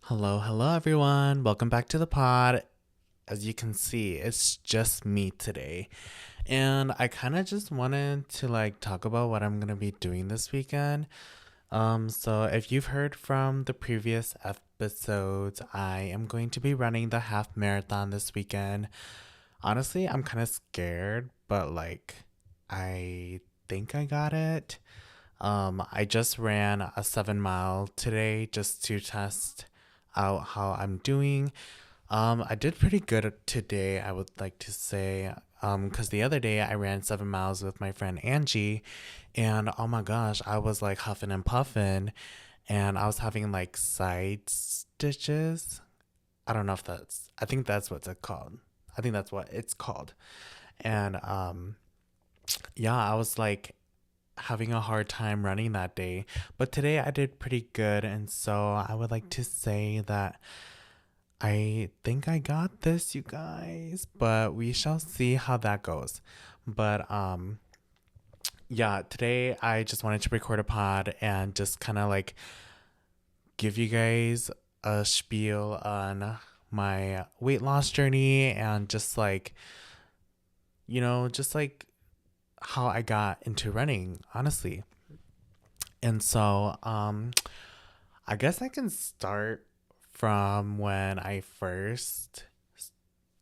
Hello everyone. Welcome back to the pod. As you can see, it's just me today. And I kind of just wanted to talk about what I'm going to be doing this weekend. So if you've heard from the previous episodes, I am going to be running the half marathon this weekend. Honestly, I'm kind of scared, but I think I got it. I just ran a 7 mile today just to test out how I'm doing. I did pretty good today, I would like to say. Because the other day I ran 7 miles with my friend Angie, and oh my gosh, I was like huffing and puffing, and I was having like side stitches. I don't know if I think that's what's it called. I think that's what it's called. And yeah, I was like having a hard time running that day. But today I did pretty good. And so I would like to say that I think I got this, you guys. But we shall see how that goes. But yeah, today I just wanted to record a pod and just kind of like give you guys a spiel on my weight loss journey and just just like how I got into running, honestly. And so, I guess I can start from when I first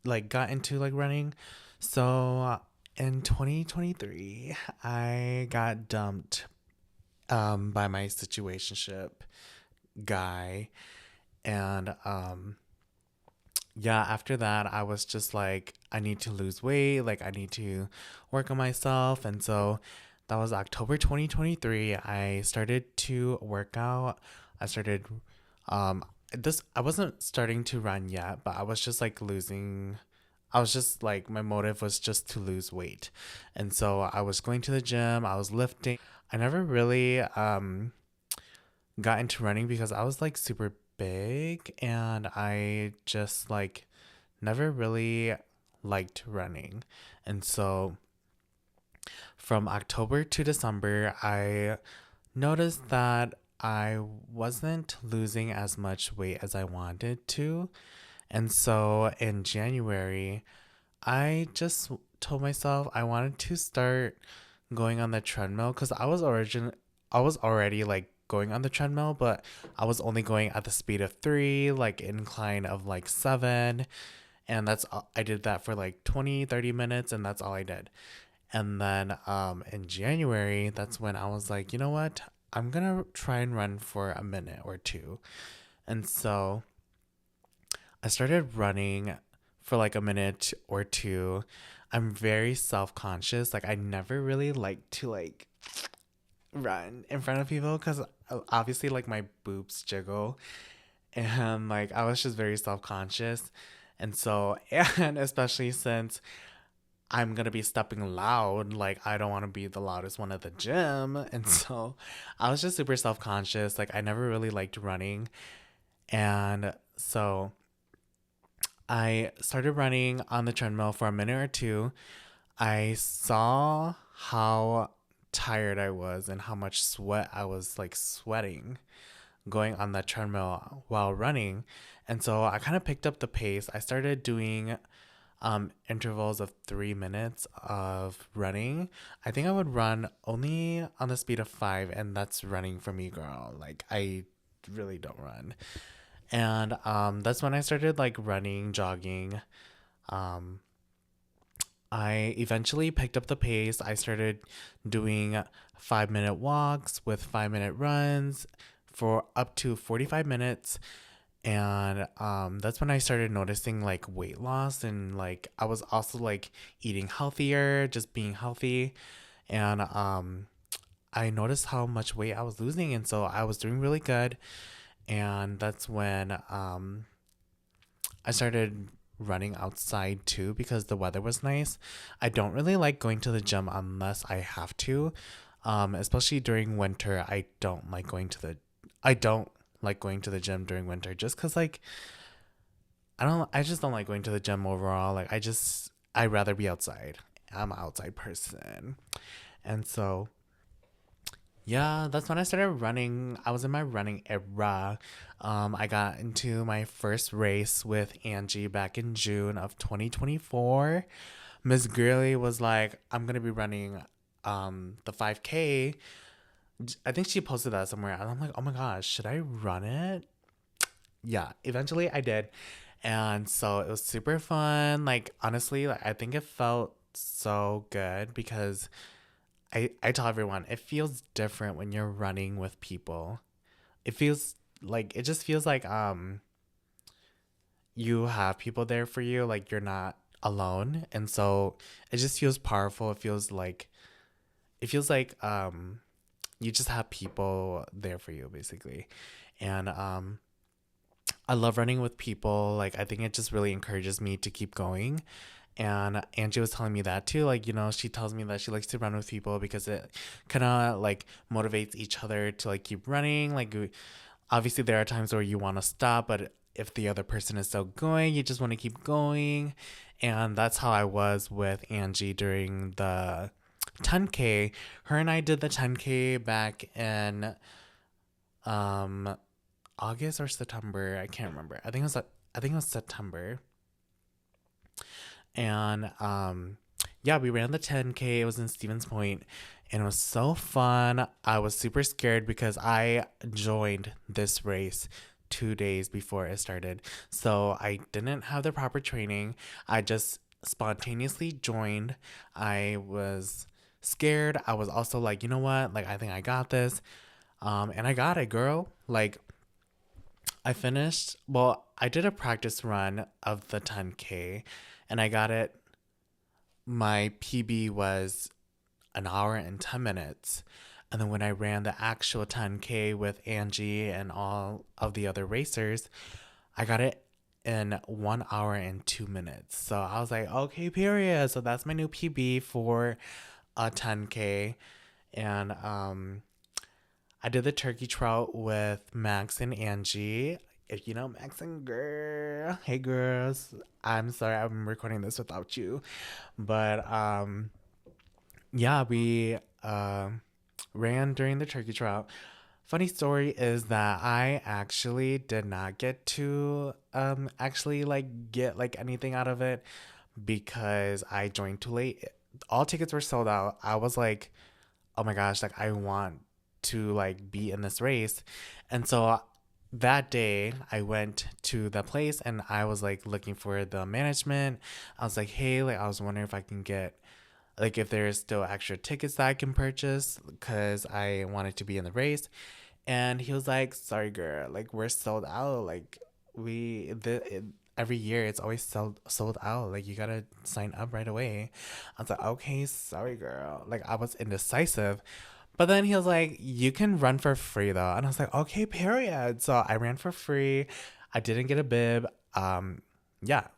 got into running. So, in 2023, I got dumped by my situationship guy, and yeah, after that, I was just like, I need to lose weight, like I need to work on myself. And so that was October 2023. I started to work out. I started this I wasn't starting to run yet, but I was just like losing I was just like my motive was just to lose weight. And so I was going to the gym, I was lifting. I never really got into running because I was like super big, and I just never really liked running. And so from October to December, I noticed that I wasn't losing as much weight as I wanted to. And so in January, I just told myself I wanted to start going on the treadmill because I was already like going on the treadmill, but I was only going at the speed of 3, like incline of like 7, and I did that for like 20-30 minutes, and that's all I did. And then in January, that's when I was like, you know what? I'm gonna try and run for a minute or two. And so I started running for like a minute or two. I'm very self-conscious. Like I never really like to run in front of people because obviously like my boobs jiggle, and like I was just very self-conscious. And so and especially since I'm gonna be stepping loud, like I don't want to be the loudest one at the gym. And so I was just super self-conscious. Like I never really liked running. And so I started running on the treadmill for a minute or two. I saw how tired I was and how much sweat I was like sweating going on that treadmill while running. And so I kind of picked up the pace. I started doing intervals of 3 minutes of running. I think I would run only on the speed of 5, and that's running for me, girl. Like I really don't run. And that's when I started like running, jogging. Um, I eventually picked up the pace. I started doing 5-minute walks with 5-minute runs for up to 45 minutes. And that's when I started noticing like weight loss, and like I was also like eating healthier, just being healthy. And I noticed how much weight I was losing, and so I was doing really good. And that's when I started running outside too because the weather was nice. I don't really like going to the gym unless I have to. Especially during winter, I don't like going to the gym during winter just cuz like I just don't like going to the gym overall. Like I'd rather be outside. I'm an outside person. And so Yeah, that's when I started running. I was in my running era. I got into my first race with Angie back in June of 2024. Miss Gurley was like, I'm gonna be running the 5K. I think she posted that somewhere. And I'm like, oh my gosh, should I run it? Yeah, eventually I did. And so it was super fun. Like honestly, like I think it felt so good because I tell everyone it feels different when you're running with people. It feels like it just feels like you have people there for you, like you're not alone. And so it just feels powerful. It feels like you just have people there for you basically. And I love running with people. Like I think it just really encourages me to keep going. And Angie was telling me that too. Like, she tells me that she likes to run with people because it kind of like motivates each other to like keep running. Like, obviously, there are times where you want to stop, but if the other person is still going, you just want to keep going. And that's how I was with Angie during the 10K. Her and I did the 10K back in um August or September. I can't remember. I think it was September. And yeah, we ran the 10K. It was in Stevens Point, and it was so fun. I was super scared because I joined this race 2 days before it started. So I didn't have the proper training. I just spontaneously joined. I was scared. I was also like, you know what? Like, I think I got this. And I got it, girl. Like, I did a practice run of the 10K and I got it. My PB was an hour and 10 minutes. And then when I ran the actual 10K with Angie and all of the other racers, I got it in 1 hour and 2 minutes. So I was like, okay, period. So that's my new PB for a 10K. And I did the turkey trot with Max and Angie. If you know Max and girl, hey girls. I'm sorry I'm recording this without you. But yeah, we ran during the turkey trot. Funny story is that I actually did not get to actually like get like anything out of it because I joined too late. All tickets were sold out. I was like, oh my gosh, like I want to like be in this race. And so that day I went to the place and I was like looking for the management. I was like, hey, like I was wondering if I can get like if there's still extra tickets that I can purchase because I wanted to be in the race. And he was like, sorry girl, like we're sold out. Like every year it's always sold out. Like you gotta sign up right away. I was like, okay, sorry girl. Like I was indecisive. But then he was like, you can run for free though. And I was like, okay, period. So I ran for free. I didn't get a bib. Yeah,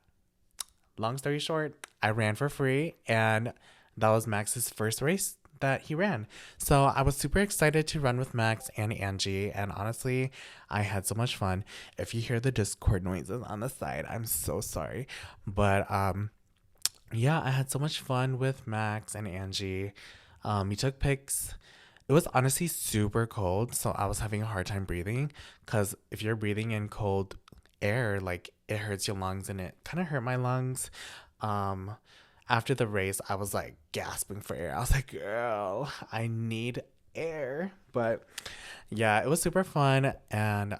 long story short, I ran for free, and that was Max's first race that he ran. So I was super excited to run with Max and Angie, and honestly, I had so much fun. If you hear the Discord noises on the side, I'm so sorry. But yeah, I had so much fun with Max and Angie. We took pics. It was honestly super cold, so I was having a hard time breathing because if you're breathing in cold air, like it hurts your lungs, and it kind of hurt my lungs. Um, After the race, I was like gasping for air. I was like, girl, I need air. But yeah, it was super fun. And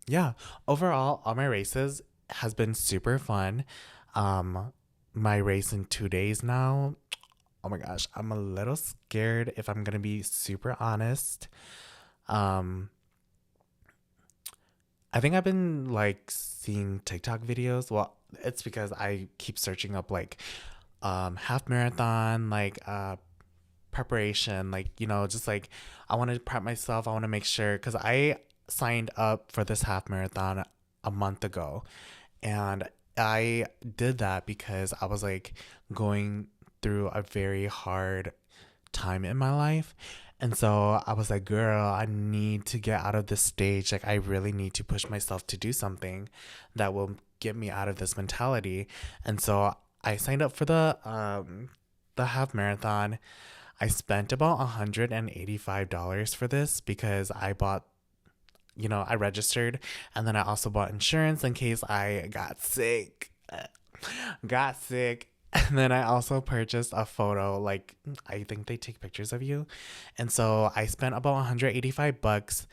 yeah, overall, all my races has been super fun. My race in 2 days now. Oh my gosh, I'm a little scared if I'm gonna be super honest. Um, I think I've been like seeing TikTok videos. Well, it's because I keep searching up like half marathon like preparation, like just like I want to prep myself. I want to make sure cuz I signed up for this half marathon a month ago, and I did that because I was like going through a very hard time in my life. And so I was like, girl, I need to get out of this stage. Like, I really need to push myself to do something that will get me out of this mentality. And so I signed up for the half marathon. I spent about $185 for this because I bought, I registered, and then I also bought insurance in case I got sick. Got sick. And then I also purchased a photo. Like, I think they take pictures of you. And so I spent about 185 bucks.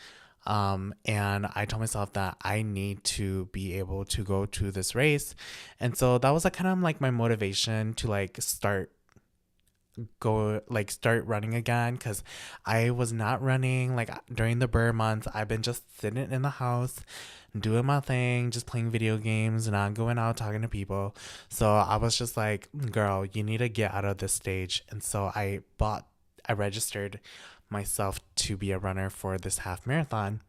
And I told myself that I need to be able to go to this race. And so that was like kind of like my motivation to like start running again, because I was not running like during the burr months. I've been just sitting in the house doing my thing, just playing video games, not going out talking to people. So I was just like, girl, you need to get out of this stage. And so I registered myself to be a runner for this half marathon.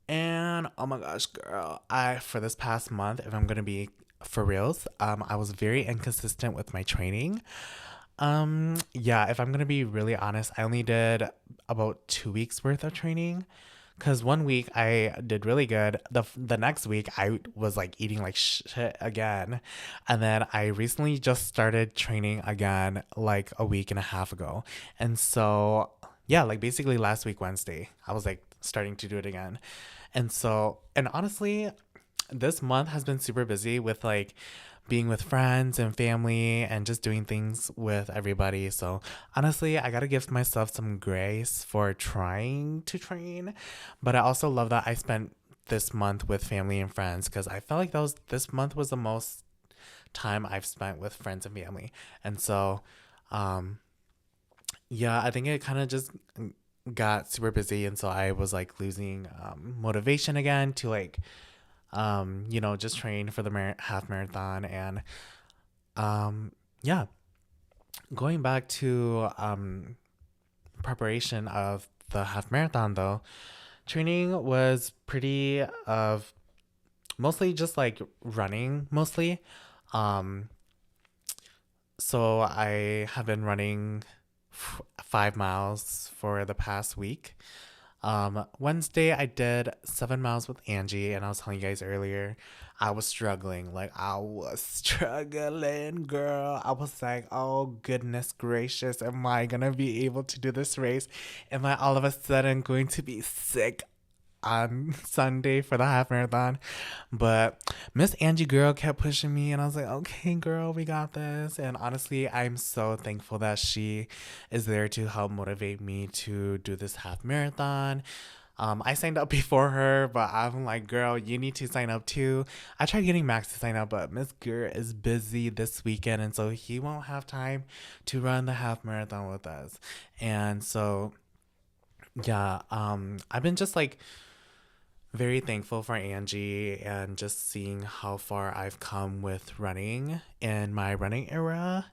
And oh my gosh, girl, I for this past month, if I'm gonna be for reals, I was very inconsistent with my training. Yeah, if I'm gonna be really honest, I only did about 2 weeks worth of training. Cause one week I did really good. The next week I was like eating like shit again, and then I recently just started training again like a week and a half ago, and so yeah, like basically last week Wednesday I was like starting to do it again, and honestly, this month has been super busy with like being with friends and family and just doing things with everybody. So honestly, I gotta give myself some grace for trying to train. But I also love that I spent this month with family and friends, because I felt like this month was the most time I've spent with friends and family. And so um yeah, I think it kind of just got super busy, and so I was like losing motivation again to like just train for the half marathon. And yeah, going back to preparation of the half marathon though, training was pretty of mostly just like running mostly. Um, so I have been running 5 miles for the past week. Wednesday I did 7 miles with Angie, and I was telling you guys earlier, I was struggling. Like I was struggling, girl. I was like, oh goodness gracious, am I gonna be able to do this race? Am I all of a sudden going to be sick on Sunday for the half marathon? But Miss Angie girl kept pushing me, and I was like, okay, girl, we got this. And honestly, I'm so thankful that she is there to help motivate me to do this half marathon. I signed up before her, but I'm like, girl, you need to sign up too. I tried getting Max to sign up, but Miss Gert is busy this weekend, and so he won't have time to run the half marathon with us. And so, yeah, I've been just like very thankful for Angie and just seeing how far I've come with running in my running era.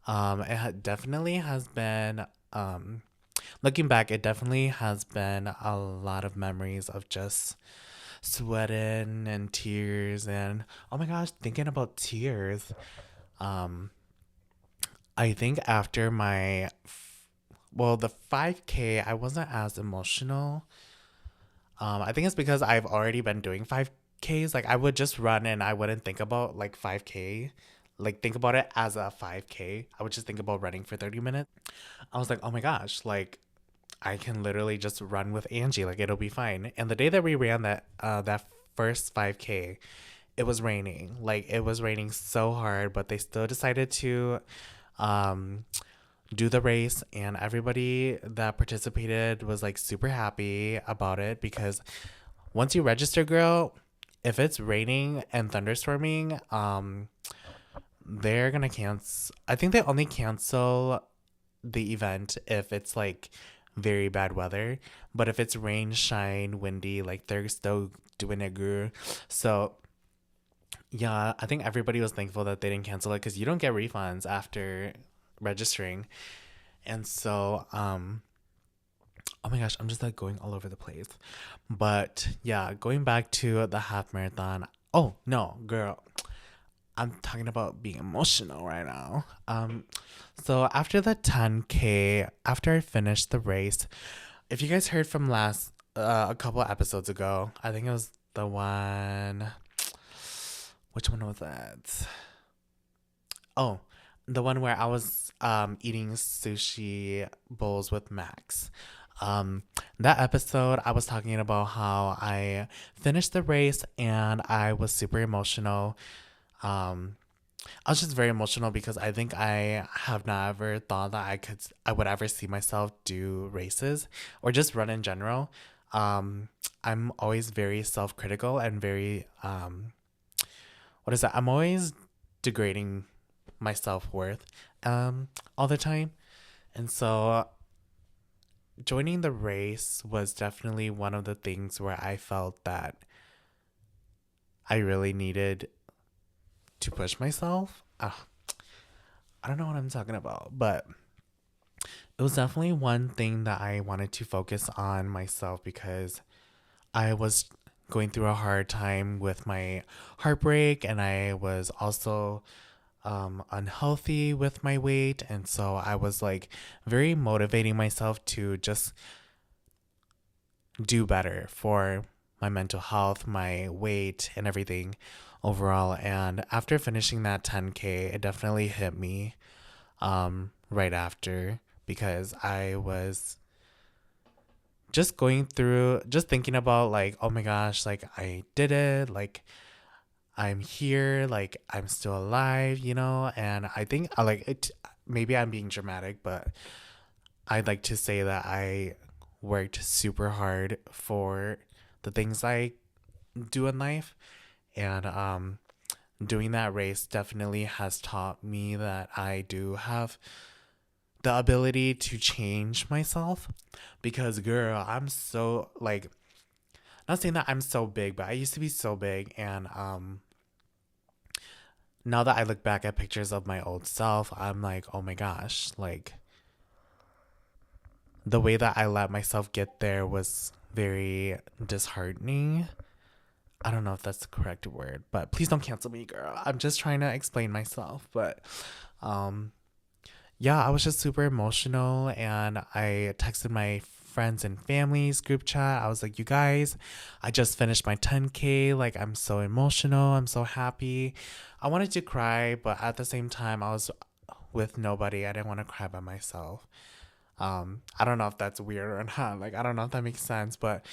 Definitely has been, looking back, it definitely has been a lot of memories of just sweating and tears. And oh my gosh, thinking about tears, um, I think after the 5K, I wasn't as emotional. I think it's because I've already been doing 5Ks. Like I would just run and I wouldn't think about like 5K, like think about it as a 5K. I would just think about running for 30 minutes. I was like, oh my gosh, like I can literally just run with Angie. Like it'll be fine. And the day that we ran that first 5K, it was raining. Like it was raining so hard, but they still decided to um do the race, and everybody that participated was like super happy about it, because once you register, girl, if it's raining and thunderstorming, they're gonna cancel. I think they only cancel the event if it's like very bad weather, but if it's rain, shine, windy, like they're still doing it, girl. So yeah, I think everybody was thankful that they didn't cancel it, because you don't get refunds after registering. And so, oh my gosh, I'm just like going all over the place. But yeah, going back to the half marathon. Oh no, girl, I'm talking about being emotional right now. So after the 10K, after I finished the race, if you guys heard from a couple of episodes ago, I think it was the one. Which one was that? Oh, the one where I was eating sushi bowls with Max. Um, that episode, I was talking about how I finished the race and I was super emotional. Um, I was just very emotional because I think I have not ever thought that I would ever see myself do races or just run in general. Um, I'm always very self-critical and very what is that? I'm always degrading my self-worth all the time. And so joining the race was definitely one of the things where I felt that I really needed to push myself. I don't know what I'm talking about, but it was definitely one thing that I wanted to focus on myself because I was going through a hard time with my heartbreak and I was also unhealthy with my weight. And so I was like very motivating myself to just do better for my mental health, my weight, and everything overall. And after finishing that 10K, it definitely hit me right after because I was just going through, just thinking about like, oh my gosh, like I did it, like I'm here, like I'm still alive, you know? And I think I like it. Maybe I'm being dramatic, but I'd like to say that I worked super hard for the things I do in life. And doing that race definitely has taught me that I do have the ability to change myself because girl, I'm so like not saying that I'm so big, but I used to be so big and now that I look back at pictures of my old self, I'm like, "Oh my gosh, like the way that I let myself get there was very disheartening." I don't know if that's the correct word, but please don't cancel me, girl. I'm just trying to explain myself, but um yeah, I was just super emotional and I texted my friends and families group chat. I was like, "You guys, I just finished my 10K. Like, I'm so emotional. I'm so happy." I wanted to cry, but at the same time, I was with nobody. I didn't want to cry by myself. I don't know if that's weird or not. Like, I don't know if that makes sense, but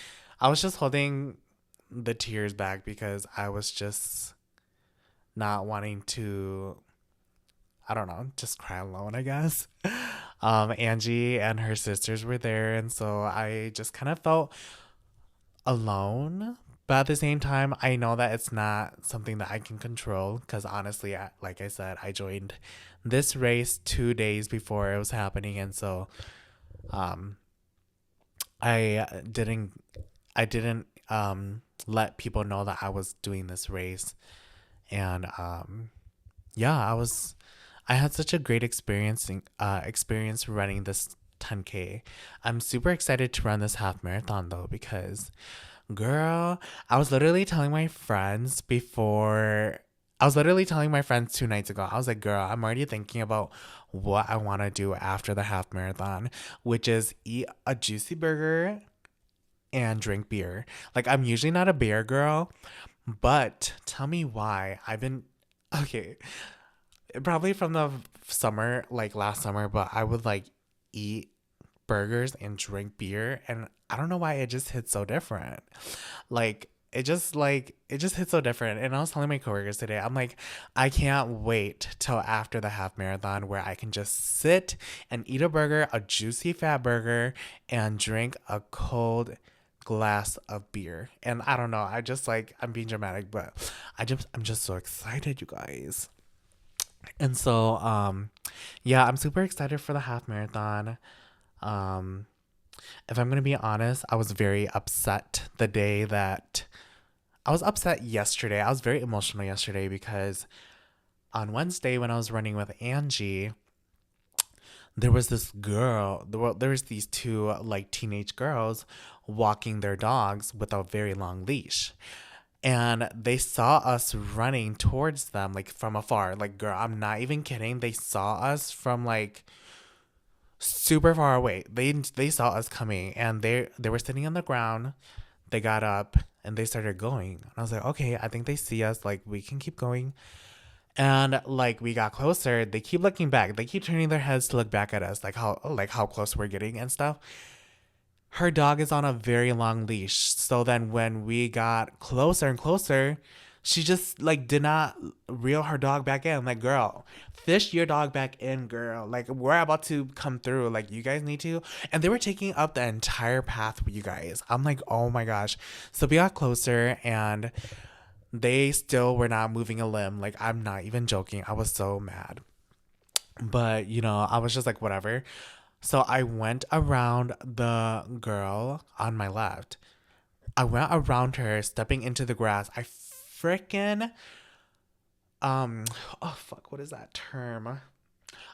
I was just holding the tears back because I was just not wanting to, I don't know, just cry alone, I guess. Angie and her sisters were there, and so I just kind of felt alone. But at the same time, I know that it's not something that I can control because honestly, like I said, I joined this race 2 days before it was happening, and so um, I didn't, I didn't let people know that I was doing this race, and yeah, I had such a great experience running this 10K. I'm super excited to run this half marathon though because girl, I was literally telling my friends 2 nights ago. I was like, "Girl, I'm already thinking about what I want to do after the half marathon, which is eat a juicy burger and drink beer." Like I'm usually not a beer girl, but tell me why. Okay, probably from the summer, like last summer, but I would like eat burgers and drink beer and I don't know why it just hits so different. It just hits so different. And I was telling my coworkers today, I'm like, I can't wait till after the half marathon where I can just sit and eat a burger, a juicy fat burger, and drink a cold glass of beer. And I don't know, I just like I'm being dramatic, but I'm just so excited, you guys. And so, yeah, I'm super excited for the half marathon. Um, if I'm gonna be honest, I was very upset the day that I was upset yesterday. I was very emotional yesterday because on Wednesday when I was running with Angie, there was this girl. There was these two like teenage girls walking their dogs with a very long leash, and they saw us running towards them like from afar. Like, girl, I'm not even kidding. They saw us from like super far away. They saw us coming, and they were sitting on the ground. They got up and they started going. And I was like, okay, I think they see us. Like, we can keep going. And like we got closer, they keep looking back. They keep turning their heads to look back at us, like how close we're getting and stuff. Her dog is on a very long leash. So then when we got closer and closer, she just like did not reel her dog back in. Like, girl, fish your dog back in, girl. Like, we're about to come through. Like, you guys need to. And they were taking up the entire path with you guys. I'm like, oh my gosh. So we got closer and they still were not moving a limb. Like, I'm not even joking. I was so mad. But, I was just like, whatever. So I went around the girl on my left. I went around her, stepping into the grass. I freaking oh fuck, what is that term?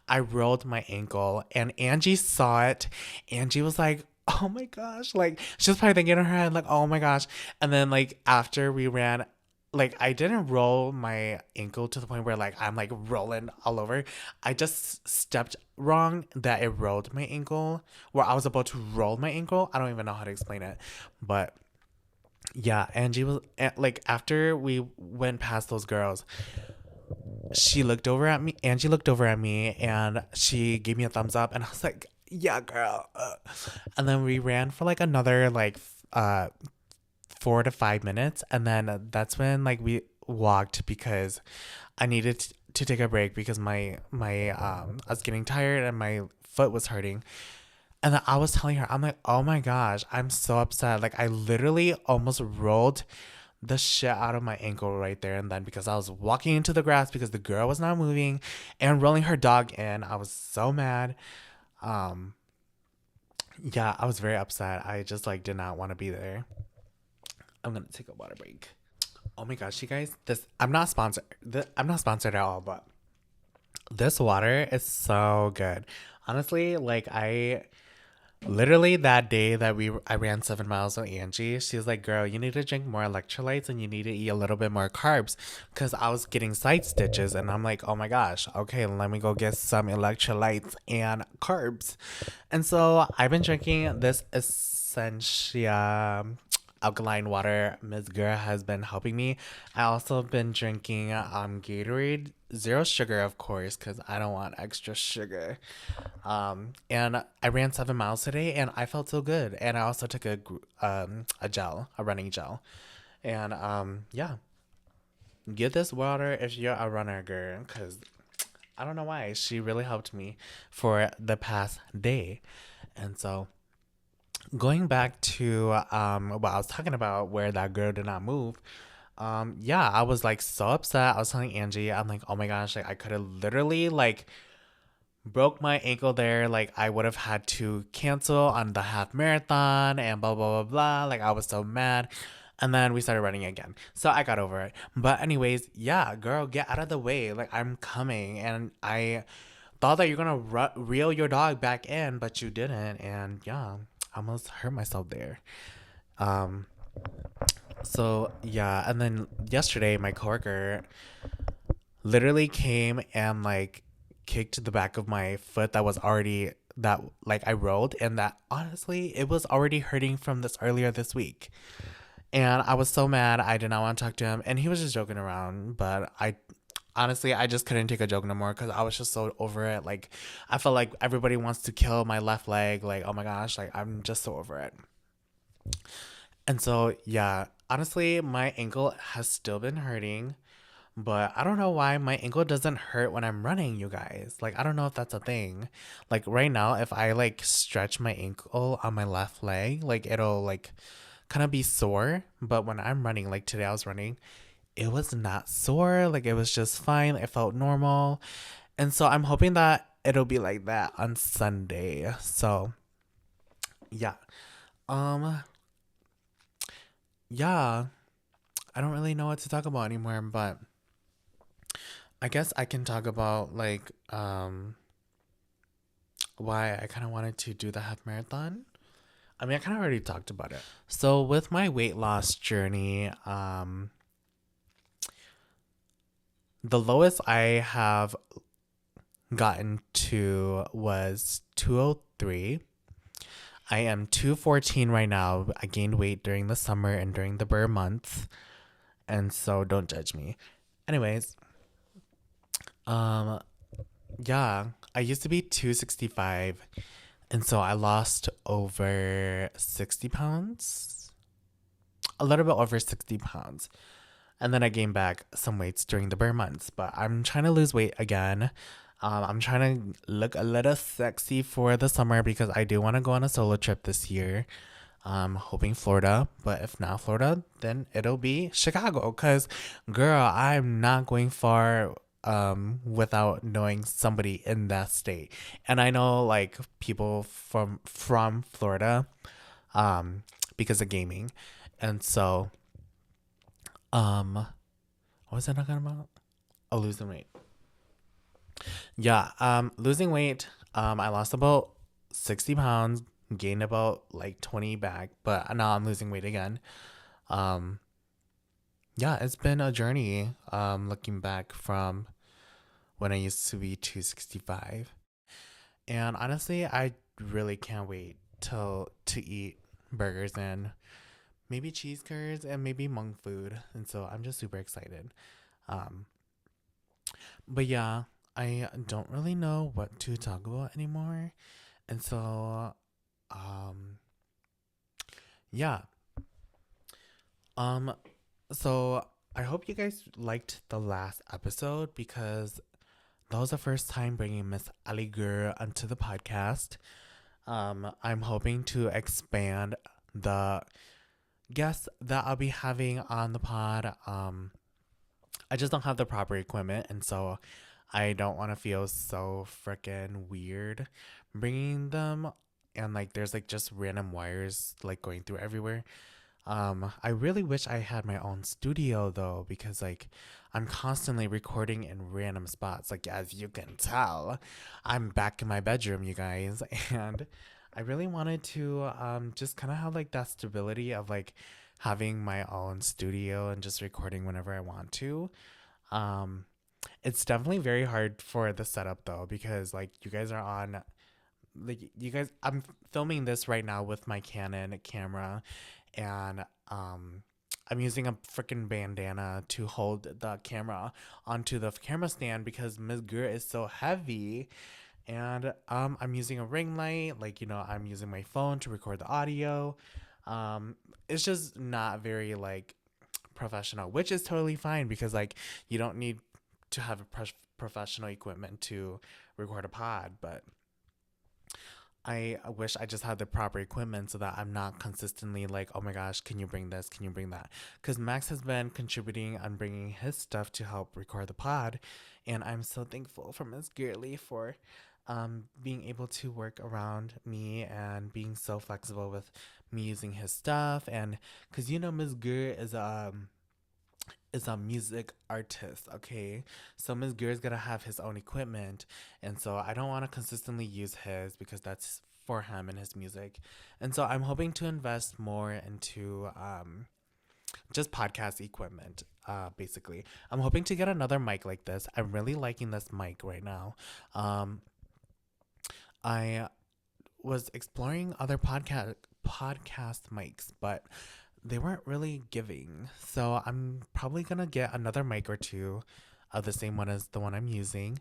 I rolled my ankle and Angie saw it. Angie was like, oh my gosh. Like, she was probably thinking in her head, like, oh my gosh. And then, like, after we ran, like, I didn't roll my ankle to the point where, like, I'm, like, rolling all over. I just stepped wrong that it rolled my ankle, where I was about to roll my ankle. I don't even know how to explain it. But, yeah, Angie was, like, after we went past those girls, she looked over at me. Angie looked over at me and she gave me a thumbs up. And I was like, yeah, girl. And then we ran for like another like 4 to 5 minutes. And then that's when like we walked because I needed to take a break because my I was getting tired and my foot was hurting. And then I was telling her, I'm like, oh my gosh, I'm so upset. Like, I literally almost rolled the shit out of my ankle right there and then because I was walking into the grass because the girl was not moving and rolling her dog in. I was so mad. Um, yeah, I was very upset. I just like did not want to be there. I'm gonna take a water break. Oh my gosh, you guys, this I'm not sponsored. I'm not sponsored at all, but this water is so good. Honestly, like I literally that day that I ran 7 miles with Angie, she was like, girl, you need to drink more electrolytes and you need to eat a little bit more carbs because I was getting side stitches and I'm like, oh my gosh, okay, let me go get some electrolytes and carbs. And so I've been drinking this Essentia alkaline water. Ms. Gura has been helping me. I also have been drinking Gatorade, zero sugar, of course, because I don't want extra sugar. And I ran 7 miles today, and I felt so good. And I also took a gel, a running gel, and yeah, get this water if you're a runner, girl, because I don't know why she really helped me for the past day, and so going back to what I was talking about where that girl did not move. Yeah, I was like so upset. I was telling Angie, I'm like, oh my gosh, like I could have literally like broke my ankle there. Like I would have had to cancel on the half marathon and blah blah blah blah. Like I was so mad. And then we started running again. So I got over it. But anyways, yeah, girl, get out of the way. Like I'm coming and I thought that you're gonna reel your dog back in, but you didn't, and yeah, I almost hurt myself there. Um, so yeah, and then yesterday my coworker literally came and like kicked the back of my foot that was already that like I rolled, and that honestly it was already hurting from this earlier this week. And I was so mad. I did not want to talk to him, and he was just joking around. But I honestly, I just couldn't take a joke no more because I was just so over it. Like, I felt like everybody wants to kill my left leg. Like, oh my gosh, like I'm just so over it. And so, yeah, honestly, my ankle has still been hurting, but I don't know why my ankle doesn't hurt when I'm running, you guys. Like, I don't know if that's a thing. Like, right now, if I like stretch my ankle on my left leg, like, it'll like kind of be sore. But when I'm running, like today I was running, it was not sore. Like, it was just fine. It felt normal. And so I'm hoping that it'll be like that on Sunday. So, yeah. Um, yeah. I don't really know what to talk about anymore, but I guess I can talk about like why I kind of wanted to do the half marathon. I mean, I kind of already talked about it. So with my weight loss journey, the lowest I have gotten to was 203. I am 214 right now. I gained weight during the summer and during the burr month. And so don't judge me. Anyways, Um, yeah, I used to be 265, and so I lost over 60 pounds, a little bit over 60 pounds. And then I gained back some weights during the bare months, but I'm trying to lose weight again. I'm trying to look a little sexy for the summer because I do want to go on a solo trip this year. Hoping Florida, but if not Florida, then it'll be Chicago. Cause, girl, I'm not going far without knowing somebody in that state. And I know like people from Florida, um, because of gaming, and so what was I talking about? Oh, losing weight. Yeah, losing weight. I lost about 60 pounds, gained about like 20 back, but now I'm losing weight again. Um, yeah, it's been a journey. Looking back from when I used to be 265, and honestly, I really can't wait till to eat burgers and maybe cheese curds and maybe monk food, and so I'm just super excited. Um, but yeah, I don't really know what to talk about anymore. And so, um, yeah. Um, so I hope you guys liked the last episode because that was the first time bringing Miss Ali Gur onto the podcast. I'm hoping to expand the guests that I'll be having on the pod. I just don't have the proper equipment, and so I don't want to feel so freaking weird bringing them. And like, there's like just random wires like going through everywhere. I really wish I had my own studio though, because like I'm constantly recording in random spots. Like, as you can tell, I'm back in my bedroom, you guys, and I really wanted to just kind of have like that stability of like having my own studio and just recording whenever I want to. Um, it's definitely very hard for the setup though, because like you guys are on like you guys I'm filming this right now with my Canon camera, and I'm using a freaking bandana to hold the camera onto the camera stand because Ms. Gur is so heavy. And I'm using a ring light, like, I'm using my phone to record the audio. It's just not very like professional, which is totally fine because like you don't need to have a professional equipment to record a pod, but I wish I just had the proper equipment so that I'm not consistently like, oh my gosh, can you bring this? Can you bring that? Because Max has been contributing and bringing his stuff to help record the pod. And I'm so thankful for Ms. Gearley for being able to work around me and being so flexible with me using his stuff. And because, Ms. Gear is a music artist, okay? So Ms. Gear is gonna have his own equipment, and so I don't want to consistently use his because that's for him and his music. And so I'm hoping to invest more into just podcast equipment. Basically, I'm hoping to get another mic like this. I'm really liking this mic right now. Um, I was exploring other podcast mics, but they weren't really giving. So I'm probably gonna get another mic or two of the same one as the one I'm using,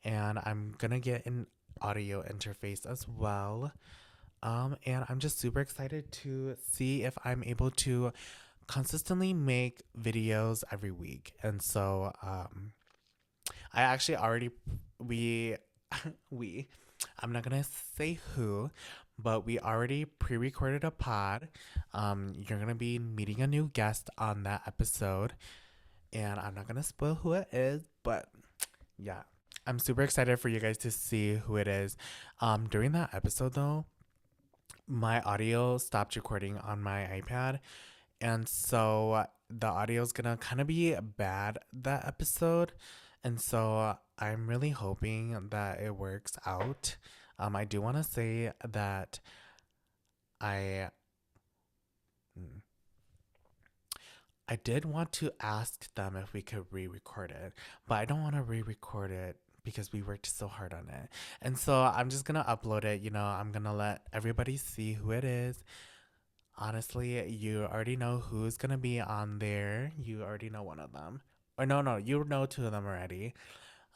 and I'm gonna get an audio interface as well. And I'm just super excited to see if I'm able to consistently make videos every week. And so I actually already we we I'm not gonna say who, but we already pre-recorded a pod. You're gonna be meeting a new guest on that episode, and I'm not gonna spoil who it is, but yeah, I'm super excited for you guys to see who it is. During that episode though, my audio stopped recording on my iPad, and so the audio is gonna kind of be bad that episode, and so I'm really hoping that it works out. I do want to say that I mm, I did want to ask them if we could re-record it, but I don't want to re-record it because we worked so hard on it. And so I'm just gonna upload it. I'm gonna let everybody see who it is. Honestly, you already know who's gonna be on there. You already know one of them. Or no, you know two of them already.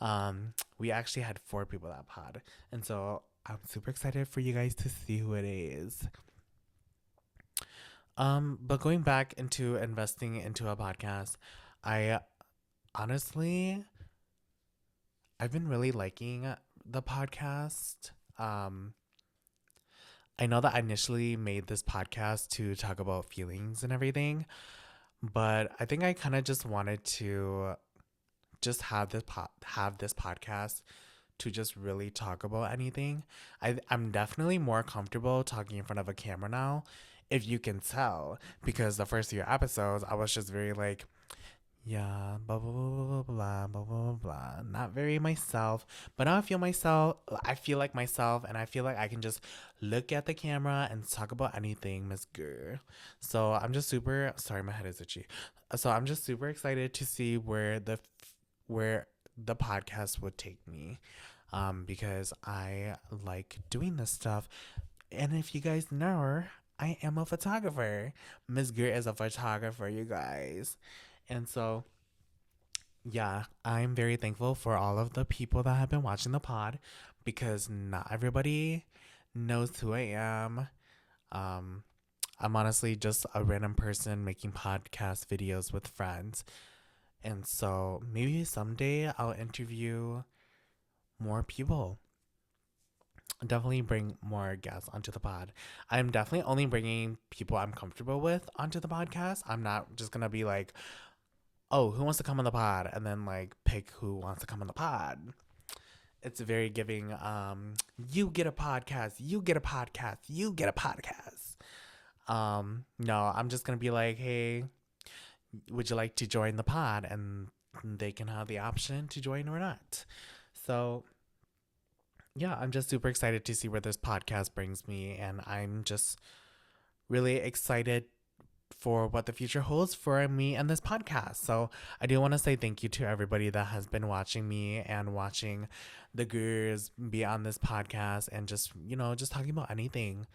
We actually had 4 people that pod. And so I'm super excited for you guys to see who it is. But going back into investing into a podcast, I honestly, I've been really liking the podcast. Um, I know that I initially made this podcast to talk about feelings and everything, but I think I kind of just wanted to just have this podcast to just really talk about anything. I'm definitely more comfortable talking in front of a camera now, if you can tell, because the first few episodes I was just very like, yeah, blah blah blah blah blah blah blah blah. Not very myself, but now I feel myself. I feel like myself, and I feel like I can just look at the camera and talk about anything, Miss Girl. So I'm just super. Sorry, my head is itchy. So I'm just super excited to see where the podcast would take me, because I like doing this stuff. And if you guys know, I am a photographer. Miss Girl is a photographer, you guys. And so, yeah, I'm very thankful for all of the people that have been watching the pod, because not everybody knows who I am. Um, I'm honestly just a random person making podcast videos with friends. And so maybe someday I'll interview more people. Definitely bring more guests onto the pod. I'm definitely only bringing people I'm comfortable with onto the podcast. I'm not just going to be like, oh, who wants to come on the pod? And then like pick who wants to come on the pod. It's very giving, you get a podcast, you get a podcast, you get a podcast. No, I'm just gonna be like, hey, would you like to join the pod? And they can have the option to join or not. So yeah, I'm just super excited to see where this podcast brings me, and I'm just really excited for what the future holds for me and this podcast. So I do want to say thank you to everybody that has been watching me and watching the girls be on this podcast and just, just talking about anything.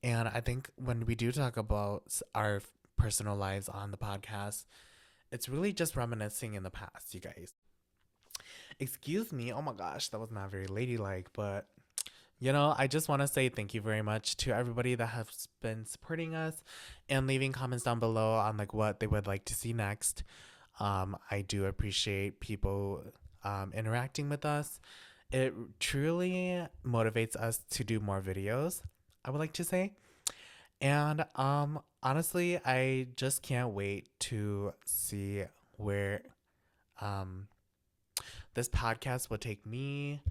And I think when we do talk about our personal lives on the podcast, it's really just reminiscing in the past, you guys. Excuse me. Oh my gosh, that was not very ladylike, but I just want to say thank you very much to everybody that has been supporting us and leaving comments down below on like what they would like to see next. I do appreciate people interacting with us. It truly motivates us to do more videos, I would like to say. And honestly, I just can't wait to see where um, this podcast will take me.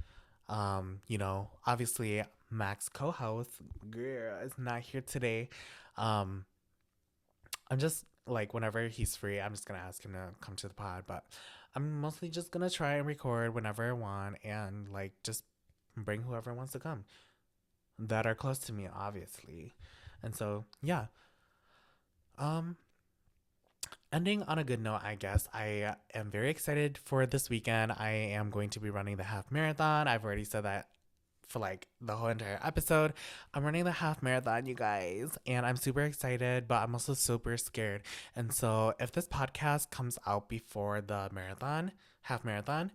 Obviously Max co-host girl is not here today. Um, I'm just like whenever he's free, I'm just gonna ask him to come to the pod. But I'm mostly just gonna try and record whenever I want and like just bring whoever wants to come that are close to me, obviously. And so yeah. Um, Ending on a good note, I guess. I am very excited for this weekend. I am going to be running the half marathon. I've already said that for like the whole entire episode. I'm running the half marathon, you guys, and I'm super excited, but I'm also super scared. And so if this podcast comes out before the half marathon,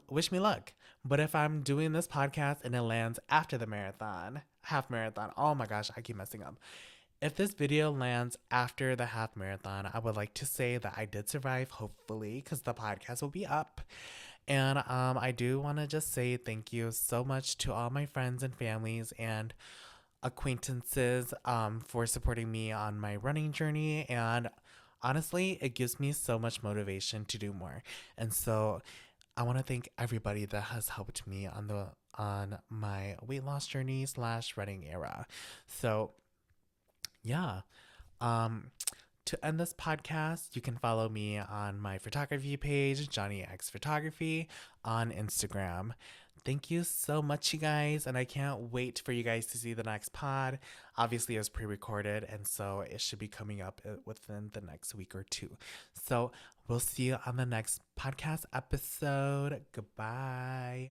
wish me luck. But if I'm doing this podcast and it lands after the half marathon, oh my gosh, I keep messing up. If this video lands after the half marathon, I would like to say that I did survive, hopefully, because the podcast will be up. And I do want to just say thank you so much to all my friends and families and acquaintances for supporting me on my running journey. And honestly, it gives me so much motivation to do more. And so I want to thank everybody that has helped me on my weight loss journey / running era. So yeah. Um, to end this podcast, you can follow me on my photography page, Johnny X Photography, on Instagram. Thank you so much, you guys, and I can't wait for you guys to see the next pod. Obviously, it was pre-recorded, and so it should be coming up within the next week or two. So we'll see you on the next podcast episode. Goodbye.